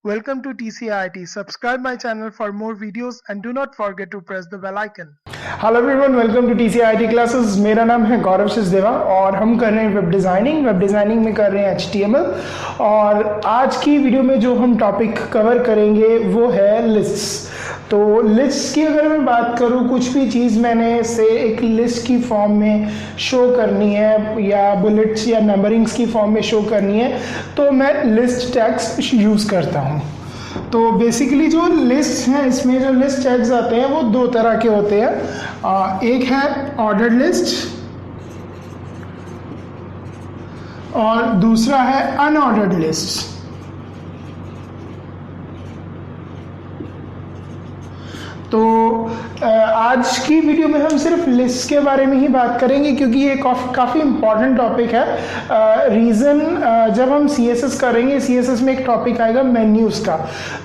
Welcome to TCIIT. Subscribe my channel for more videos and do not forget to press the bell icon. Hello everyone, welcome to TCIIT classes. मेरा नाम है गौरव सचदेवा और हम कर रहे हैं वेब डिज़ाइनिंग में कर रहे हैं HTML। और आज की वीडियो में जो हम टॉपिक कवर करेंगे वो है लिस्ट्स। तो लिस्ट्स की अगर मैं बात करूँ, कुछ भी चीज़ मैंने से एक लिस्ट की फॉर्म में शो करनी है या बुलेट्स या नंबरिंग्स की फॉर्म में शो करनी है तो मैं लिस्ट टैग्स यूज़ करता हूँ। तो बेसिकली जो लिस्ट हैं, इसमें जो लिस्ट टैग्स आते हैं वो दो तरह के होते हैं। एक है ऑर्डर्ड लिस्ट और दूसरा है अनऑर्डर्ड लिस्ट। तो आज की वीडियो में हम सिर्फ लिस्ट के बारे में ही बात करेंगे क्योंकि ये काफ़ी इम्पॉर्टेंट टॉपिक है। रीज़न जब हम CSS करेंगे, CSS में एक टॉपिक आएगा मेन्यूज़ का।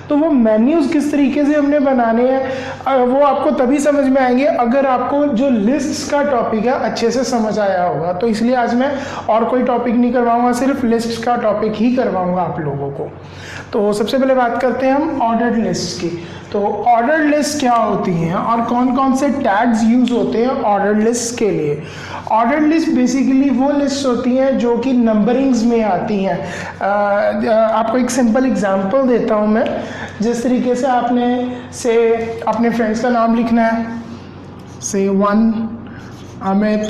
तो वो मेन्यूज़ किस तरीके से हमने बनाने हैं वो आपको तभी समझ में आएंगे अगर आपको जो लिस्ट्स का टॉपिक है अच्छे से समझ आया होगा। तो इसलिए आज मैं और कोई टॉपिक नहीं करवाऊँगा, सिर्फ लिस्ट का टॉपिक ही करवाऊँगा आप लोगों को। तो सबसे पहले बात करते हैं हम ऑर्डर्ड लिस्ट की। तो ऑर्डर्ड लिस्ट क्या होती हैं और कौन कौन से टैग्स यूज होते हैं ऑर्डर्ड लिस्ट के लिए। ऑर्डर्ड लिस्ट बेसिकली वो लिस्ट होती हैं जो कि नंबरिंग्स में आती हैं। आपको एक सिंपल एग्जांपल देता हूं मैं। जिस तरीके से आपने से अपने फ्रेंड्स का नाम लिखना है, से 1 अमित,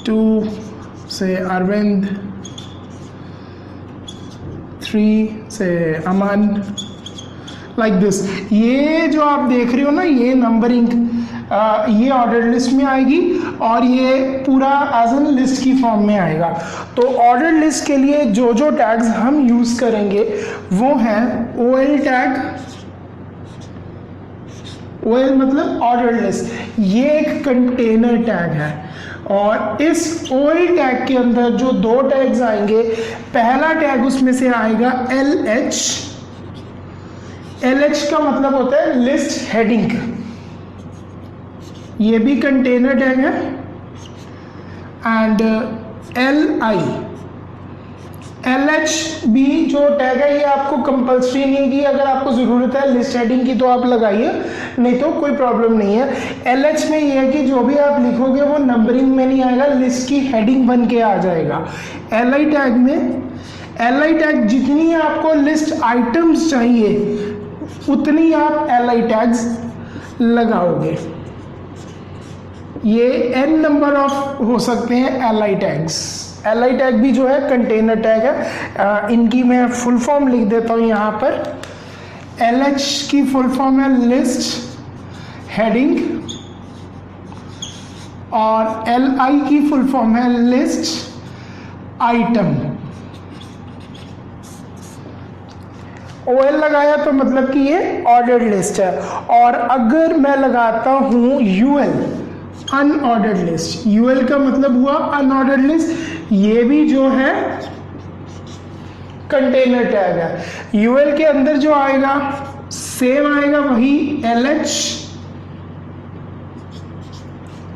2 से अरविंद, 3 से अमन, लाइक दिस। ये जो आप देख रहे हो ना, ये नंबरिंग ये ऑर्डर लिस्ट में आएगी और ये पूरा एज एन लिस्ट की फॉर्म में आएगा। तो ऑर्डर लिस्ट के लिए जो जो टैग्स हम यूज करेंगे वो हैं OL टैग। OL मतलब ऑर्डर लिस्ट। ये एक कंटेनर टैग है और इस OL टैग के अंदर जो दो टैग्स आएंगे, पहला टैग उसमें से आएगा LH। LH का मतलब होता है लिस्ट हेडिंग। ये भी कंटेनर टैग है। एंड LI, LH भी जो टैग है ये आपको कंपल्सरी नहीं है कि अगर आपको ज़रूरत है लिस्ट हेडिंग की तो आप लगाइए, नहीं तो कोई प्रॉब्लम नहीं है। LH में ये है कि जो भी आप लिखोगे वो नंबरिंग में नहीं आएगा, लिस्ट की हेडिंग बन के आ जाएगा। LI टैग में, LI टैग जितनी आपको लिस्ट आइटम्स चाहिए उतनी आप LI टैग्स लगाओगे। ये n नंबर ऑफ हो सकते हैं LI टैग्स। LI टैग भी जो है कंटेनर टैग है। इनकी मैं फुल फॉर्म लिख देता हूँ यहाँ पर। LH की फुल फॉर्म है लिस्ट हेडिंग और LI की फुल फॉर्म है लिस्ट आइटम। OL लगाया तो मतलब कि ये ऑर्डर्ड लिस्ट है। और अगर मैं लगाता हूँ UL, अनऑर्डर्ड लिस्ट, UL का मतलब हुआ अनऑर्डर्ड लिस्ट। ये भी जो है कंटेनर टैग है। UL के अंदर जो आएगा सेम आएगा वही LH।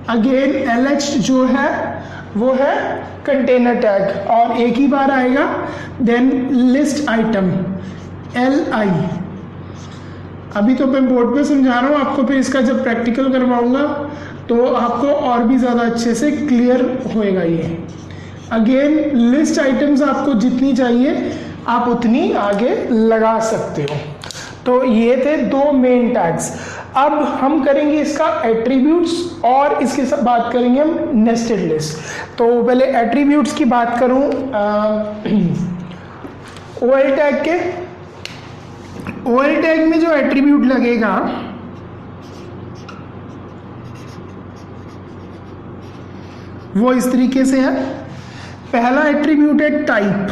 अगेन LH जो है वो है कंटेनर टैग और एक ही बार आएगा। Then list item LI। अभी तो मैं बोर्ड पे समझा रहा हूँ आपको, फिर इसका जब प्रैक्टिकल करवाऊंगा तो आपको और भी ज़्यादा अच्छे से क्लियर होएगा ये। अगेन लिस्ट आइटम्स आपको जितनी चाहिए आप उतनी आगे लगा सकते हो। तो ये थे दो मेन टैग्स। अब हम करेंगे इसका एट्रीब्यूट्स और इसके साथ बात करेंगे हम नेस्टेड लिस्ट। तो पहले एट्रीब्यूट्स की बात करूँ OL टैग के। OL टैग में जो एट्रीब्यूट लगेगा वो इस तरीके से है। पहला एट्रीब्यूट है type.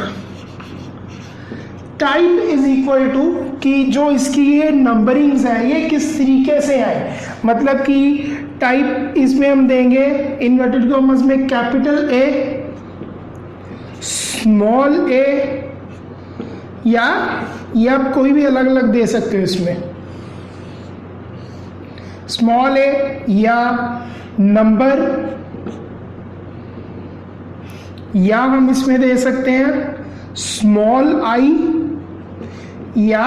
Type is equal to कि जो इसकी ये नंबरिंग्स है ये किस तरीके से है। मतलब कि टाइप इसमें हम देंगे इन्वर्टेड कॉमर्स में कैपिटल A, स्मॉल a, या ये आप कोई भी अलग अलग दे सकते हो। इसमें स्मॉल a या नंबर, या हम इसमें दे सकते हैं स्मॉल i या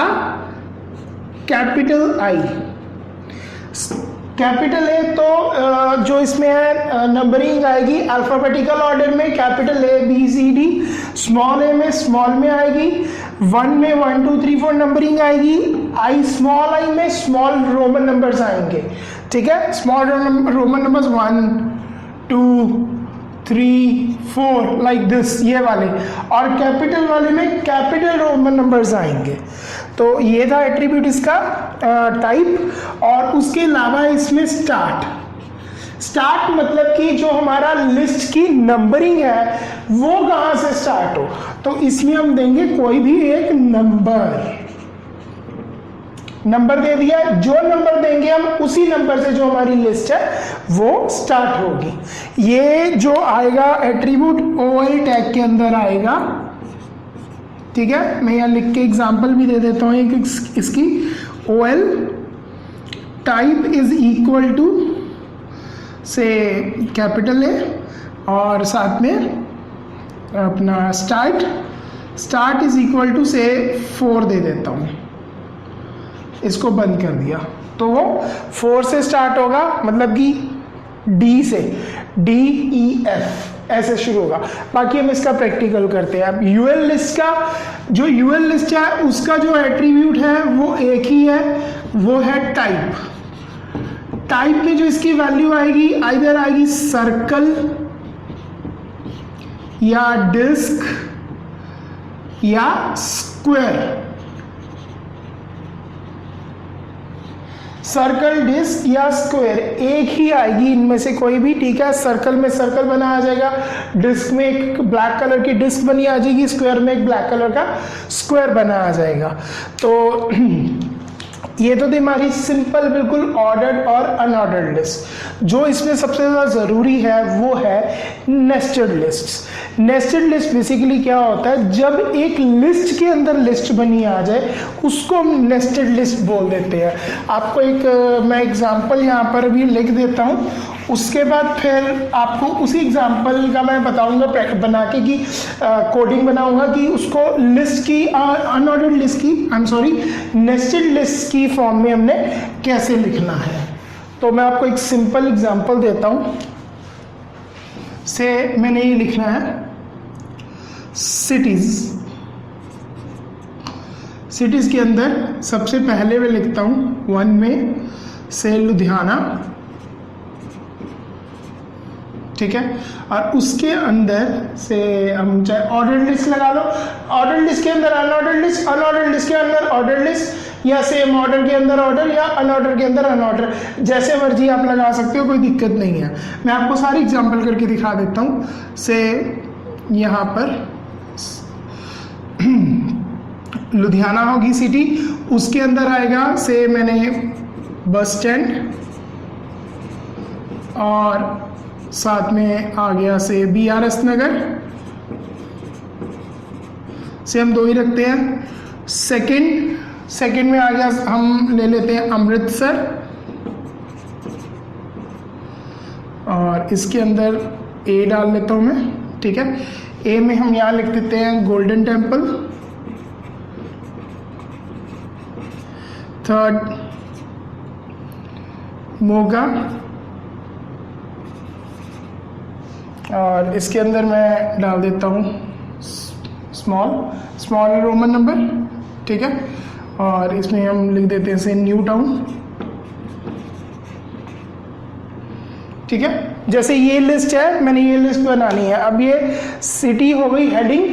कैपिटल आई। कैपिटल ए तो जो इसमें है नंबरिंग आएगी अल्फाबेटिकल ऑर्डर में, capital A B C D, small a में स्मॉल में आएगी, 1 में 1 2 3 4 नंबरिंग आएगी, आई स्मॉल आई में स्मॉल रोमन नंबर्स आएंगे, ठीक है, small Roman numbers 1 2 3 4 like this, ये वाले, और कैपिटल वाले में कैपिटल रोमन नंबर्स आएंगे। तो ये था एट्रीब्यूट इसका टाइप। और उसके अलावा इसमें स्टार्ट मतलब कि जो हमारा लिस्ट की नंबरिंग है वो कहाँ से स्टार्ट हो, तो इसमें हम देंगे कोई भी एक नंबर दे दिया, जो नंबर देंगे हम उसी नंबर से जो हमारी लिस्ट है वो स्टार्ट होगी। ये जो आएगा एट्रीब्यूट OL टैग के अंदर आएगा, ठीक है। मैं यहाँ लिख के एग्जांपल भी दे देता हूँ एक इसकी, OL type is equal to से कैपिटल ए और साथ में अपना स्टार्ट इज इक्वल टू से 4 दे देता हूँ, इसको बंद कर दिया तो वो 4 से स्टार्ट होगा, मतलब कि D से DEF ऐसे शुरू होगा। बाकी हम इसका प्रैक्टिकल करते हैं। अब UL लिस्ट का जो UL लिस्ट है उसका जो एट्रीब्यूट है वो एक ही है, वो है टाइप में जो इसकी वैल्यू आएगी आइदर आएगी सर्कल या डिस्क या स्क्वायर, सर्कल डिस्क या स्क्वायर एक ही आएगी इनमें से कोई भी, ठीक है। सर्कल में सर्कल बना आ जाएगा, डिस्क में एक ब्लैक कलर की डिस्क बनी आ जाएगी, स्क्वायर में एक ब्लैक कलर का स्क्वायर बना आ जाएगा। तो ये तो थी हमारी सिंपल बिल्कुल ऑर्डर्ड और अनऑर्डर्ड लिस्ट। जो इसमें सबसे ज़्यादा ज़रूरी है वो है nested list. Nested list basically क्या होता है, जब एक लिस्ट के अंदर लिस्ट बनी आ जाए उसको हम नेस्टेड लिस्ट बोल देते हैं। आपको एक मैं एग्जांपल यहाँ पर भी लिख देता हूँ, उसके बाद फिर आपको उसी एग्जांपल का मैं बताऊंगा बना के कि कोडिंग बनाऊंगा कि उसको लिस्ट की अनऑर्डर्ड लिस्ट की नेस्टेड लिस्ट की फॉर्म में हमने कैसे लिखना है। तो मैं आपको एक सिंपल एग्जांपल देता हूँ। से मैंने ये लिखना है सिटीज के अंदर सबसे पहले मैं लिखता हूँ 1 में से लुधियाना, ठीक है। और उसके अंदर से हम चाहे ऑर्डर लिस्ट लगा लो, ऑर्डर लिस्ट के अंदर अनऑर्डर लिस्ट, अनऑर्डर लिस्ट के अंदर ऑर्डर लिस्ट, या सेम ऑर्डर के अंदर ऑर्डर या अनऑर्डर के अंदर अनऑर्डर, जैसे मर्जी आप लगा सकते हो, कोई दिक्कत नहीं है। मैं आपको सारी एग्जांपल करके दिखा देता हूँ। से यहाँ पर लुधियाना होगी सिटी, उसके अंदर आएगा से मैंने बस स्टैंड और साथ में आ गया से BRS नगर, से हम 2 ही रखते हैं। सेकंड में आ गया, हम ले लेते हैं अमृतसर और इसके अंदर A डाल लेता हूं मैं, ठीक है। A में हम यहाँ लिख देते हैं गोल्डन टेम्पल। थर्ड मोगा, और इसके अंदर मैं डाल देता हूँ स्मॉल रोमन नंबर, ठीक है। और इसमें हम लिख देते हैं से न्यू टाउन, ठीक है। जैसे ये लिस्ट है, मैंने ये लिस्ट बनानी है। अब ये सिटी हो गई हेडिंग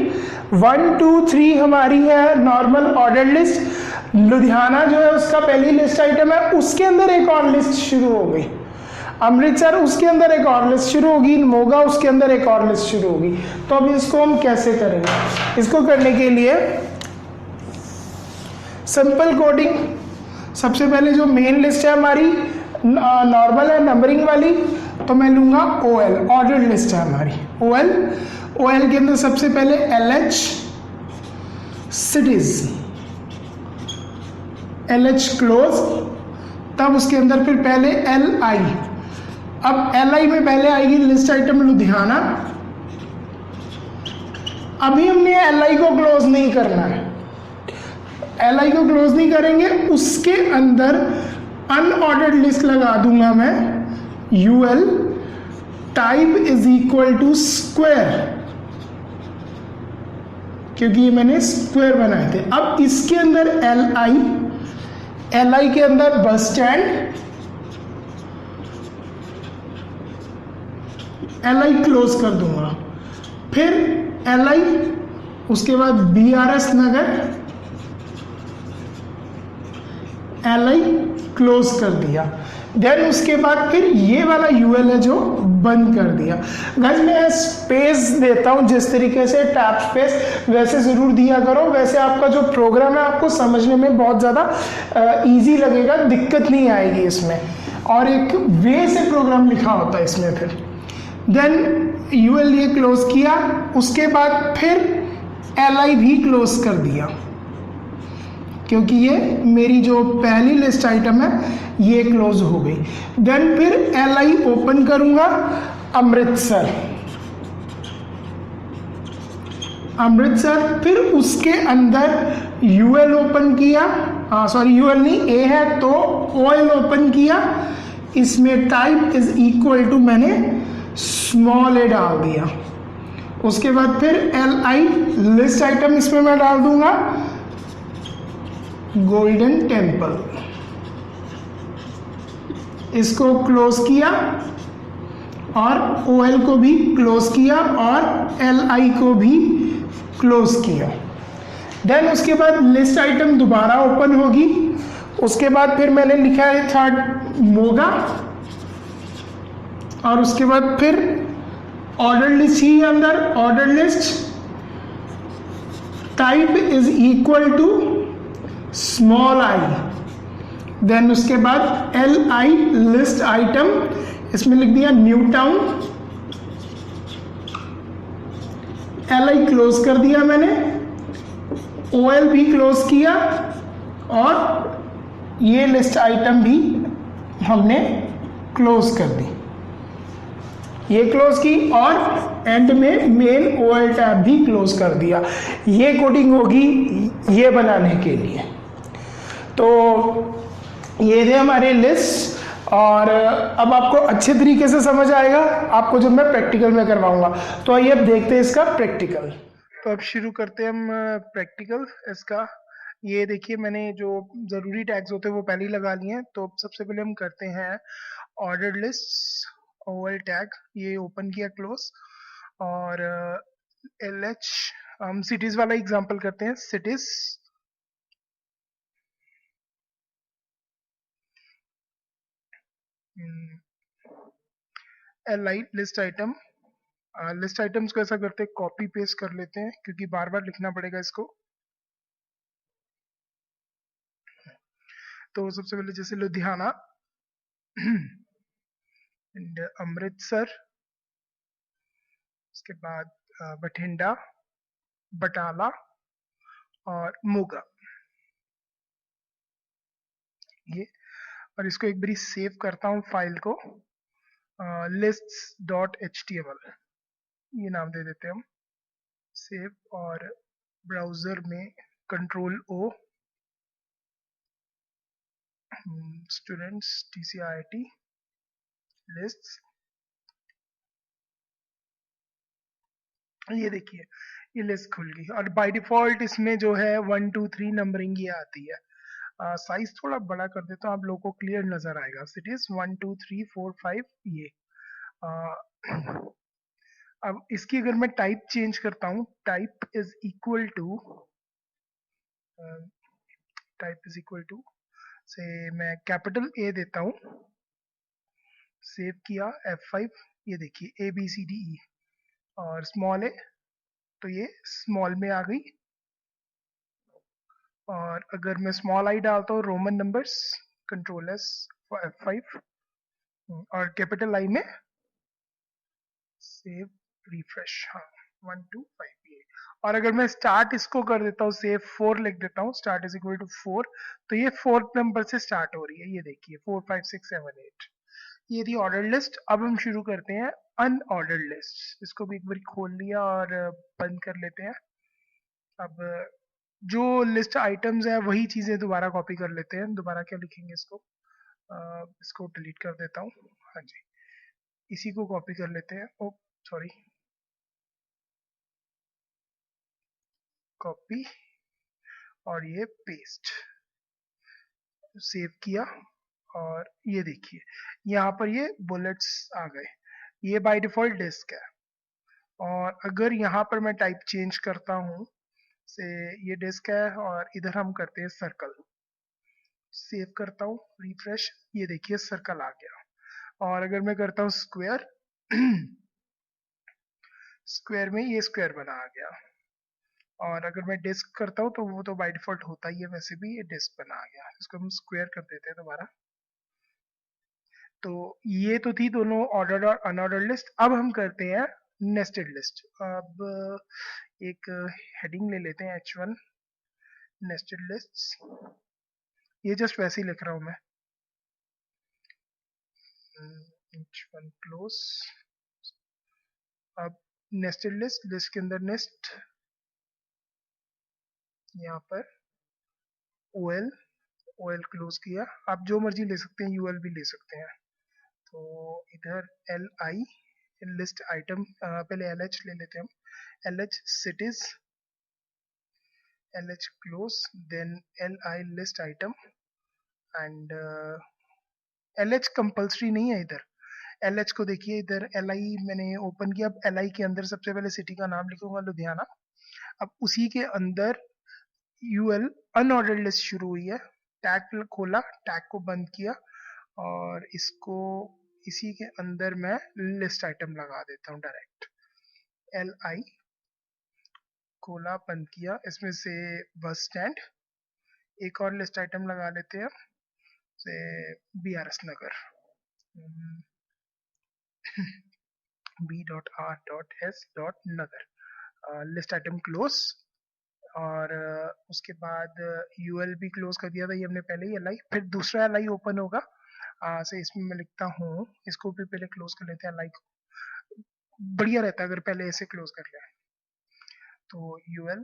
1 2 3 हमारी है नॉर्मल ऑर्डर लिस्ट। लुधियाना जो है उसका पहली लिस्ट आइटम है, उसके अंदर एक और लिस्ट शुरू हो गई। अमृतसर उसके अंदर एक और लिस्ट शुरू होगी, मोगा उसके अंदर एक और लिस्ट शुरू होगी। तो अब इसको हम कैसे करेंगे? इसको करने के लिए सिंपल कोडिंग, सबसे पहले जो मेन लिस्ट है हमारी नॉर्मल है नंबरिंग वाली, तो मैं लूंगा OL, ऑर्डर लिस्ट है हमारी OL के अंदर सबसे पहले LH सिटीज, LH क्लोज, तब उसके अंदर फिर पहले LI। अब LI में पहले आएगी लिस्ट आइटम लुधियाना। अभी हमने LI को क्लोज नहीं करना है, एल आई को क्लोज नहीं करेंगे, उसके अंदर अनऑर्डर्ड लिस्ट लगा दूंगा मैं, UL type is equal to square, क्योंकि ये मैंने स्क्वायर बनाए थे। अब इसके अंदर एल आई के अंदर bus stand, L I close कर दूंगा, फिर एल आई, उसके बाद B R S Nagar, L I close कर दिया। देन उसके बाद फिर ये वाला यूएल है जो बंद कर दिया। गाइस मैं स्पेस देता हूं जिस तरीके से टैब स्पेस, वैसे जरूर दिया करो, वैसे आपका जो प्रोग्राम है आपको समझने में बहुत ज़्यादा इजी लगेगा, दिक्कत नहीं आएगी इसमें, और एक वे से प्रोग्राम लिखा होता है इसमें। फिर देन यूएल ये क्लोज किया, उसके बाद फिर एल आई भी क्लोज कर दिया, क्योंकि ये मेरी जो पहली लिस्ट आइटम है ये क्लोज हो गई। देन फिर एल आई ओपन करूंगा, अमृतसर, फिर उसके अंदर यूएल ओपन किया, सॉरी यूएल नहीं, ए है तो ओएल ओपन किया, इसमें टाइप इज इक्वल टू मैंने स्मॉल ए डाल दिया। उसके बाद फिर एल आई लिस्ट आइटम इसमें मैं डाल दूंगा, गोल्डन टेम्पल, इसको क्लोज किया और ओएल को भी क्लोज किया और एल आई को भी क्लोज किया। देन उसके बाद लिस्ट आइटम दोबारा ओपन होगी, उसके बाद फिर मैंने लिखा है थर्ड मोगा, और उसके बाद फिर ऑर्डर लिस्ट ही अंदर, order list type is equal to small I. Then उसके बाद एल आई लिस्ट आइटम, इसमें लिख दिया new town, L I close कर दिया मैंने, ओएल भी क्लोज किया, और ये लिस्ट आइटम भी हमने क्लोज कर दी, ये क्लोज की, और एंड में मेन ओएल टैब भी क्लोज कर दिया। ये कोडिंग होगी ये बनाने के लिए। तो ये थे हमारे लिस्ट, और अब आपको अच्छे तरीके से समझ आएगा आपको जब मैं प्रैक्टिकल में करवाऊंगा। तो आइए अब देखते हैं इसका प्रैक्टिकल। तो अब शुरू करते हैं हम प्रैक्टिकल इसका। ये देखिए मैंने जो ज़रूरी टैग्स होते हैं वो पहले ही लगा लिए हैं। तो सबसे पहले हम करते हैं ऑर्डर लिस्ट ओवल टैग, ये ओपन किया क्लोज, और एल एच हम सिटीज़ वाला एग्जांपल करते हैं, cities, L I list item, list items को ऐसा करते हैं कॉपी पेस्ट कर लेते हैं क्योंकि बार बार लिखना पड़ेगा इसको। तो सबसे पहले जैसे लुधियाना एंड अमृतसर, उसके बाद बठिंडा, बटाला और मोगा, ये, और इसको एक बारी सेव करता हूँ फाइल को, lists.html ये नाम दे देते हैं हम, सेव, और ब्राउजर में control O, students TCIIT lists, ये देखिए ये लिस्ट खुल गई, और बाय डिफॉल्ट इसमें जो है 1 2 3 नंबरिंग ये आती है। साइज थोड़ा बड़ा कर देता हूँ, आप लोगों को क्लियर नजर आएगा। सिटीज 1 2 3 4 5 ये। अब इसकी अगर मैं टाइप चेंज करता हूँ, टाइप इज इक्वल टू से मैं कैपिटल ए देता हूँ, सेव किया F5, ये देखिए ABCDE, और स्मॉल ए तो ये स्मॉल में आ गई, और अगर मैं स्मॉल आई डालता हूँ Roman numbers, control S F5, और कैपिटल आई में सेव रिफ्रेश, हाँ 1 2 5 ये। और अगर मैं स्टार्ट इसको कर देता हूँ, सेव 4 लिख देता हूँ, स्टार्ट इज इक्वल टू 4, तो ये 4th नंबर से स्टार्ट हो रही है, ये देखिए 4 5 6 7 8। ये थी ऑर्डर लिस्ट। अब हम शुरू करते हैं अनऑर्डर्ड लिस्ट, इसको भी एक बार खोल लिया और बंद कर लेते हैं। अब जो लिस्ट आइटम्स है वही चीज़ें दोबारा कॉपी कर लेते हैं। दोबारा क्या लिखेंगे इसको, इसको डिलीट कर देता हूँ। हाँ जी, इसी को कॉपी कर लेते हैं। ओ सॉरी, कॉपी और ये पेस्ट, सेव किया और ये देखिए यहाँ पर ये बुलेट्स आ गए। ये बाय डिफॉल्ट डिस्क है। और अगर यहाँ पर मैं टाइप चेंज करता हूँ से, ये डिस्क है और इधर हम करते हैं सर्कल, सेव करता हूँ, रिफ्रेश, ये देखिए सर्कल आ गया। और अगर मैं करता हूँ स्क्वायर स्क्वायर में ये स्क्वायर बना आ गया। और अगर मैं डिस्क करता हूँ तो वो तो बाय डिफॉल्ट होता ही है, वैसे भी ये डिस्क बना आ गया। इसको हम स्क्वायर कर देते हैं दोबारा। तो ये तो थी दोनों ऑर्डर्ड और अनऑर्डर्ड लिस्ट। अब हम करते हैं नेस्टेड लिस्ट। अब एक हेडिंग ले लेते हैं H1 नेस्टेड लिस्ट्स। ये जस्ट वैसे ही लिख रहा हूँ मैं, H1 क्लोज। अब नेस्टेड लिस्ट, लिस्ट के अंदर नेस्ट, यहाँ पर OL क्लोज किया। आप जो मर्जी ले सकते हैं, UL भी ले सकते हैं। तो इधर LI लिस्ट आइटम, पहले LH ले लेते हैं हम, LH cities, LH close, then LI list item and LH compulsory नहीं है इधर। LH को देखिए इधर LI मैंने ओपन किया। अब LI के अंदर सबसे पहले सिटी का नाम लिखूंगा लुधियाना। अब उसी के अंदर UL अनऑर्डर्ड लिस्ट शुरू हुई है। टैग खोला, टैग को बंद किया और इसको इसी के अंदर मैं लिस्ट आइटम लगा देता हूँ डायरेक्ट। LI खोला, बंद किया, इसमें से बस स्टैंड। एक और लिस्ट आइटम लगा लेते हैं से BRS नगर, B.R.S.नगर, लिस्ट आइटम क्लोज। और उसके बाद UL भी क्लोज कर दिया था ये हमने पहले ही LI। फिर दूसरा LI ओपन होगा, से इसमें मैं लिखता हूँ, इसको भी पहले क्लोज कर लेते हैं। LI को बढ़िया रहता है अगर पहले ऐसे क्लोज कर लें। तो UL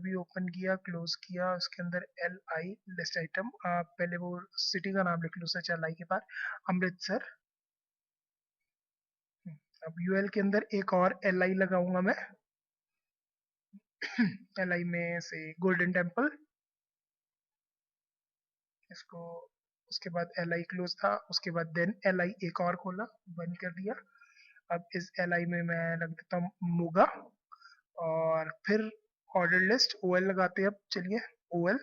भी ओपन किया, क्लोज किया, उसके अंदर LI लिस्ट आइटम, पहले वो सिटी का नाम लिख लो सच, LI के बाद अमृतसर। अब UL के अंदर एक और LI लगाऊंगा मैं, LI में से गोल्डन टेम्पल, इसको, उसके बाद LI क्लोज था, उसके बाद देन LI एक और खोला, बंद कर दिया। अब इस LI में मैं लग देता हूँ मोगा। और फिर ऑर्डर लिस्ट OL लगाते हैं। अब चलिए OL,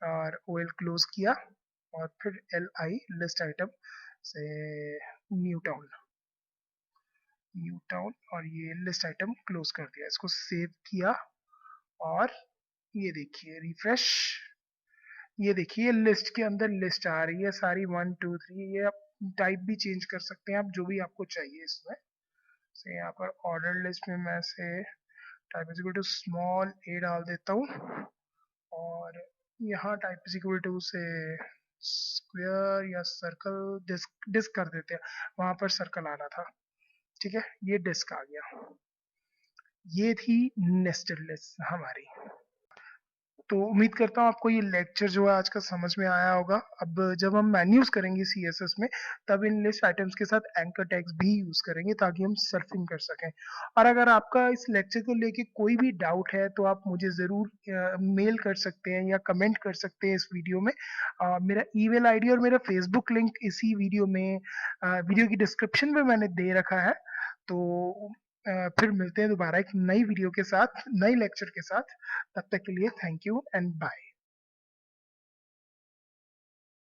और OL क्लोज किया और फिर LI लिस्ट आइटम से न्यू टाउन और ये लिस्ट आइटम क्लोज कर दिया। इसको सेव किया और ये देखिए रिफ्रेश, ये देखिए लिस्ट के अंदर लिस्ट आ रही है सारी 1 2 3। ये आप टाइप भी चेंज कर सकते हैं आप, जो भी आपको चाहिए इसमें से। यहाँ पर ऑर्डर लिस्ट में मैं से type is equal to small a डाल देता हूँ और यहाँ टाइप इज इक्वल टू से स्क्वायर या सर्कल, डिस्क कर देते हैं, वहां पर सर्कल आना था। ठीक है, ये डिस्क आ गया। ये थी नेस्टेड लिस्ट हमारी। तो उम्मीद करता हूँ आपको ये लेक्चर जो है आज का समझ में आया होगा। अब जब हम मेन्यूज करेंगे CSS में, तब इन लिस्ट आइटम्स के साथ एंकर टैग्स भी यूज करेंगे ताकि हम सर्फिंग कर सकें। और अगर आपका इस लेक्चर को लेके कोई भी डाउट है तो आप मुझे ज़रूर मेल कर सकते हैं या कमेंट कर सकते हैं इस वीडियो में। मेरा ईमेल आईडी और मेरा फेसबुक लिंक इसी वीडियो में, वीडियो की डिस्क्रिप्शन में मैंने दे रखा है। तो फिर मिलते हैं दोबारा एक नई वीडियो के साथ, नई लेक्चर के साथ। तब तक के लिए थैंक यू एंड बाय।